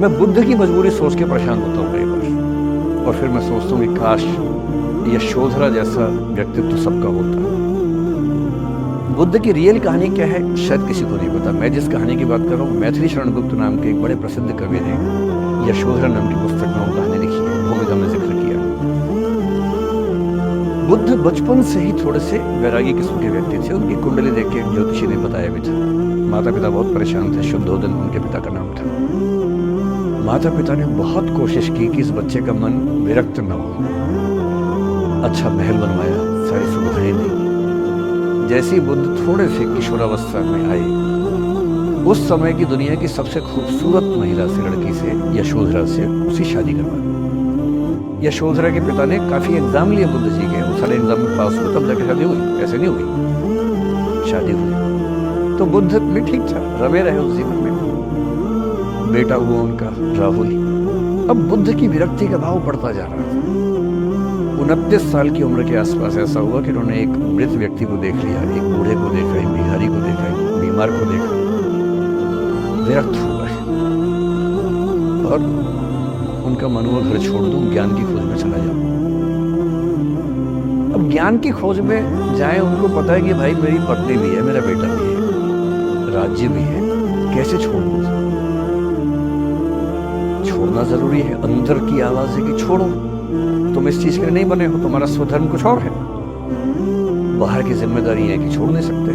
मैं बुद्ध की मजबूरी सोच के परेशान होता हूँ कई बार, और फिर मैं सोचता हूँ कि काश यशोधरा जैसा व्यक्तित्व सबका होता। बुद्ध की रियल कहानी क्या है शायद किसी को नहीं पता। मैं जिस कहानी की बात कर रहा हूँ, मैथिली शरण गुप्त नाम के एक बड़े प्रसिद्ध कवि ने यशोधरा नाम की पुस्तक में वो कहानी लिखी है, भूमिका में जिक्र किया। बुद्ध बचपन से ही थोड़े से वैरागी किस्म के व्यक्ति थे। उनकी कुंडली देख के ज्योतिषी ने बताया भी था। माता पिता बहुत परेशान थे। शुद्धोदन उनके पिता का नाम था। माता पिता ने बहुत कोशिश की कि इस बच्चे का मन विरक्त न हो। अच्छा महल बनवाया, सारी सुविधाएं दी। जैसे ही बुद्ध थोड़े से किशोरावस्था में आए, उस समय की दुनिया की सबसे खूबसूरत महिला से, लड़की से, यशोधरा से उसी शादी करवा। यशोधरा के पिता ने काफी एग्जाम लिए बुद्ध जी के, वो सारे एग्जाम में पास हुए, तब जाकर शादी हुई। ऐसे नहीं हुई, शादी हुई। तो बुद्ध भी ठीक था, रमे रहे उस जीवन में। बेटा हुआ उनका राहुल। अब बुद्ध की विरक्ति का भाव बढ़ता जा रहा था। 29 साल की उम्र के आसपास ऐसा हुआ कि उन्होंने एक मृत व्यक्ति को देख लिया, एक बूढ़े को देखा, एक भिखारी को देखा, एक बीमार को देखा। विरक्त हो गए और उनका मन हुआ घर छोड़ दूं, ज्ञान की खोज में चला जाऊं। अब ज्ञान की खोज में जाए, उनको पता है कि भाई मेरी पत्नी भी है, मेरा बेटा भी है, राज्य भी है, कैसे छोड़ दूं? छोड़ना जरूरी है। अंदर की आवाज है कि छोड़ो, तुम इस चीज के लिए नहीं बने हो, तुम्हारा स्वधर्म कुछ और है। बाहर की जिम्मेदारी है कि छोड़ नहीं सकते।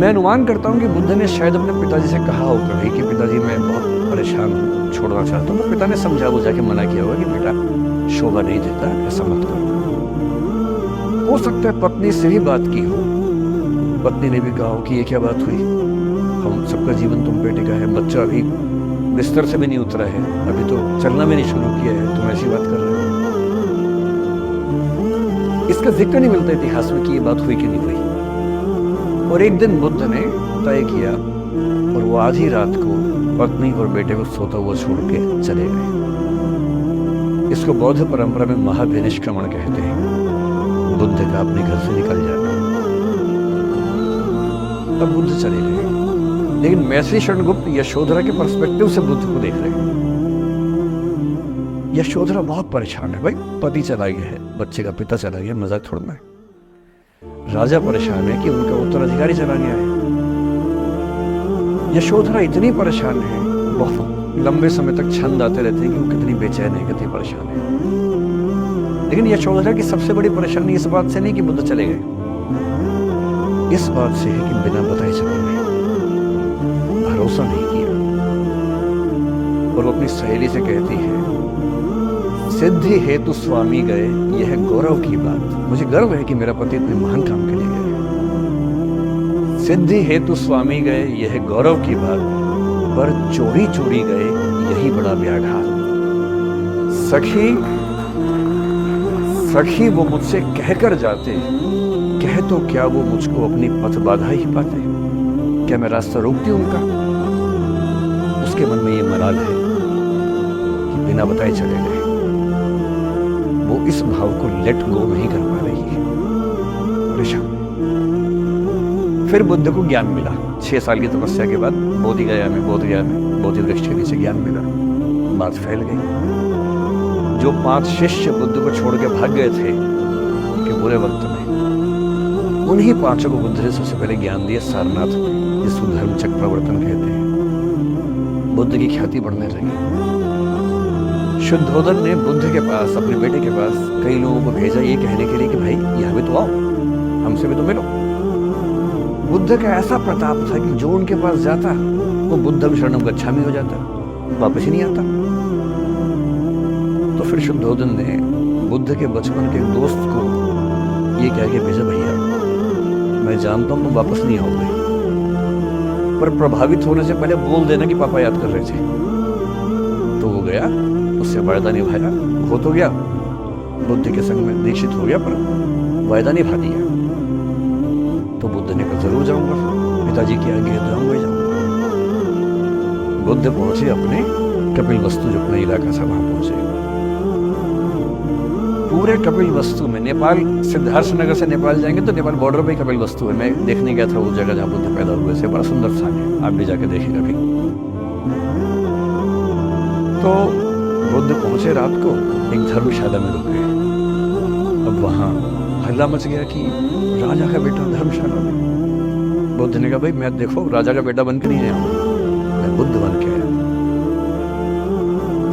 मैं अनुमान करता हूं कि बुद्ध ने शायद अपने पिताजी से कहा होगा भाई कि पिताजी मैं बहुत परेशान हूं, छोड़ना चाहता हूं। तो पिता ने समझा बुझा के मना किया होगा कि बेटा शोभा नहीं देता, ऐसा मत करो। हो सकता है पत्नी से भी बात की हो, पत्नी ने भी कहा हो कि ये क्या बात हुई, हम सबका जीवन तुम बेटे का है, बच्चा अभी बिस्तर से भी नहीं उतरा है, अभी तो चलना भी नहीं शुरू किया है, तुम ऐसी बात कर रहे हो। इसका जिक्र नहीं मिलता इतिहास में कि ये बात हुई कि नहीं हुई। और एक दिन बुद्ध ने तय किया और वो आधी रात को पत्नी और बेटे को सोता हुआ छोड़ के चले गए। इसको बौद्ध परंपरा में महाविनिष्क्रमण कहते हैं, बुद्ध का अपने घर से निकल जाना। अब बुद्ध चले गए, लेकिन मैथिली शरण गुप्त यशोधरा के पर्सपेक्टिव से बुद्ध को देख रहे हैं। यशोधरा बहुत परेशान है, भाई पति चला गया है, बच्चे का पिता चला गया, मजाक छोड़ना है। राजा परेशान है कि उनका उत्तराधिकारी चला गया है। यशोधरा इतनी परेशान है, बहुत लंबे समय तक छंद आते रहते हैं कि वो कितनी बेचैन है, कितनी परेशान है। लेकिन यशोधरा की सबसे बड़ी परेशानी इस बात से नहीं कि बुद्ध चले गए, इस बात से है कि बिना बताए चले गए, भरोसा नहीं किया। और वो अपनी सहेली से कहती है, सिद्धि हेतु स्वामी गए, यह गौरव की बात। मुझे गर्व है कि मेरा पति इतने महान काम के लिए गए। सिद्धि हेतु स्वामी गए, यह गौरव की बात, पर चोरी चोरी गए, यही बड़ा व्याघात। सखी सखी वो मुझसे कहकर जाते, कह तो क्या वो मुझको अपनी पथ बाधा ही पाते। क्या मैं रास्ता रोकती उनका? उसके मन में ये मलाल है कि बिना बताए चले गए। वो इस भाव को लेट गो नहीं कर पा रही है, परेशान। फिर बुद्ध को ज्ञान मिला 6 साल की तपस्या के बाद। बोधि गया में बोधि वृक्ष के नीचे ज्ञान मिला, बात फैल गई। जो 5 शिष्य बुद्ध को छोड़ के भाग गए थे उनके बुरे वक्त में, उन्हीं 5 को बुद्ध ने सबसे पहले ज्ञान दिया सारनाथ में, जिसको धर्म चक्र प्रवर्तन कहते हैं। बुद्ध की ख्याति बढ़ने लगी। शुद्धोदन ने बुद्ध के पास, अपने बेटे के पास कई लोगों को भेजा ये कहने के लिए कि भाई यहाँ भी तो आओ, हमसे भी तो मिलो। बुद्ध का ऐसा प्रताप था कि जो उनके पास जाता वो बुद्धम शरणम गच्छामि हो जाता, वापस ही नहीं आता। तो फिर शुद्धोदन ने बुद्ध के बचपन के दोस्त को ये कह के भेजा, भैया मैं जानता हूं तुम वापस नहीं आओगे, पर प्रभावित होने से पहले बोल देना कि पापा याद कर रहे थे। तो वो गया, उससे वायदा निभाया, हो तो गया, बुद्ध के संग में दीक्षित हो गया, पर वायदा निभा दिया। तो बुद्ध ने कहा जरूर जाऊंगा, पिताजी की आज्ञा तो जाऊंगा ही जाऊंगा। बुद्ध पहुंचे अपने कपिल वस्तु, जो अपना इलाका था वहां पहुंचे। पूरे कपिल वस्तु में, नेपाल सिद्धार्थ नगर से नेपाल जाएंगे तो नेपाल बॉर्डर पे कपिल वस्तु है। मैं देखने गया था वो जगह जहाँ बुद्ध पैदा हुए थे, बड़ा सुंदर स्थान है, आप भी जाके देखिएगा। भी तो बुद्ध पहुंचे रात को, एक धर्मशाला में रुक गए। अब वहां हल्ला मच गया कि राजा का बेटा धर्मशाला में। बुद्ध ने कहा, भाई मैं देखो राजा का बेटा बनकर नहीं आया हूं, मैं बुद्ध बन के आया।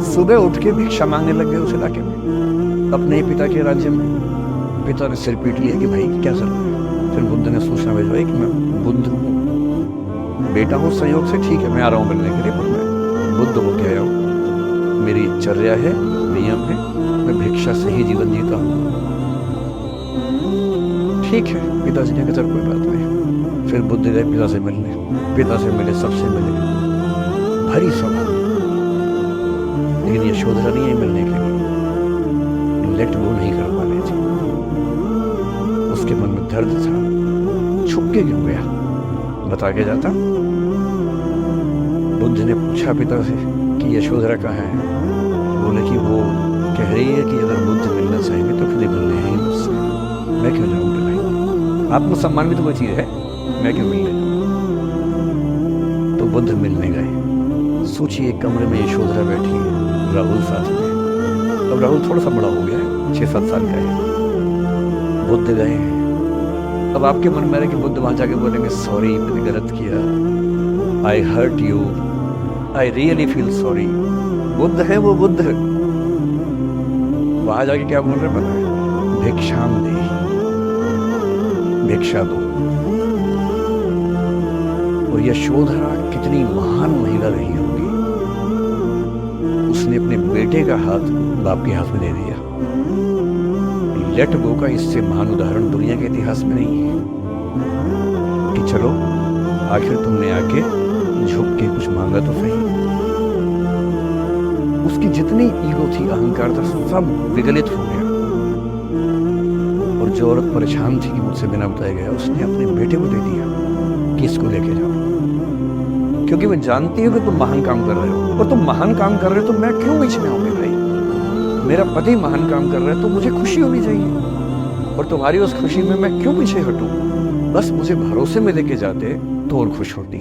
सुबह उठ के भिक्षा मांगने लग गए उस इलाके में, अपने ही पिता के राज्य में। पिता ने सिर पीट लिया कि भाई क्या चल रहा है। फिर बुद्ध ने सूचना भिजवाई कि मैं बुद्ध हूँ, बेटा हूँ संयोग से, ठीक है मैं आ रहा हूँ मिलने के लिए, पर मैं बुद्ध हो के आया हूँ। मेरी चर्या है, नियम है, मैं भिक्षा से ही जीवन जीता हूँ। ठीक है, पिताजी ने कहा चल कोई बात नहीं। फिर बुद्ध गए पिता से मिलने, पिता से मिले, सबसे मिले, भरी सभा। लेकिन यशोधरा नहीं है मिलने के लिए, लेट गो नहीं कर पा रही थी। उसके मन में दर्द था, छुप के क्यों गया, बता के जाता। बुद्ध ने पूछा पिता से कि यशोधरा कहाँ है। बोले कि वो कह रही है कि अगर बुद्ध मिलना चाहेंगे तो खुद ही मिलने हैं मुझसे, मैं क्यों जाऊंगी भाई, आत्मसम्मान भी तो कोई चीज है, मैं क्यों मिलने जाऊं। तो बुद्ध मिलने गए। सोचिए एक कमरे में यशोधरा बैठी है, राहुल साथ में। अब राहुल थोड़ा सा बड़ा हो गया है, 6-7 साल का है। बुद्ध गए हैं। अब आपके मन में है कि बुद्ध वहां जाके बोलेंगे सॉरी मैंने गलत किया, I hurt you, I really feel sorry. Buddha है वो, बुद्ध है। वहां जाके क्या बोल रहे पता है, भिक्षाम दे, भिक्षा दो। और यशोधरा कितनी महान महिला रही होगी, उसने अपने बेटे का हाथ बाप के हाथ में दे दिया। लेट गो का इससे महान उदाहरण दुनिया के इतिहास में नहीं है कि चलो आखिर तुमने आके झुक के कुछ मांगा तो सही। उसकी जितनी ईगो थी, अहंकार था, सब विगलित हो गया। और जो औरत परेशान थी कि मुझसे बिना बताया गया, उसने अपने बेटे को दे दिया कि इसको लेके जाओ, क्योंकि मैं जानती हूँ कि तुम महान काम कर रहे हो, और तुम महान काम कर रहे हो तो मैं क्यों बीच में आऊंगी भाई। मेरा पति महान काम कर रहा है तो मुझे खुशी होनी चाहिए, और तुम्हारी उस खुशी में मैं क्यों पीछे हटूं। बस मुझे भरोसे में लेके जाते तो और खुश होती।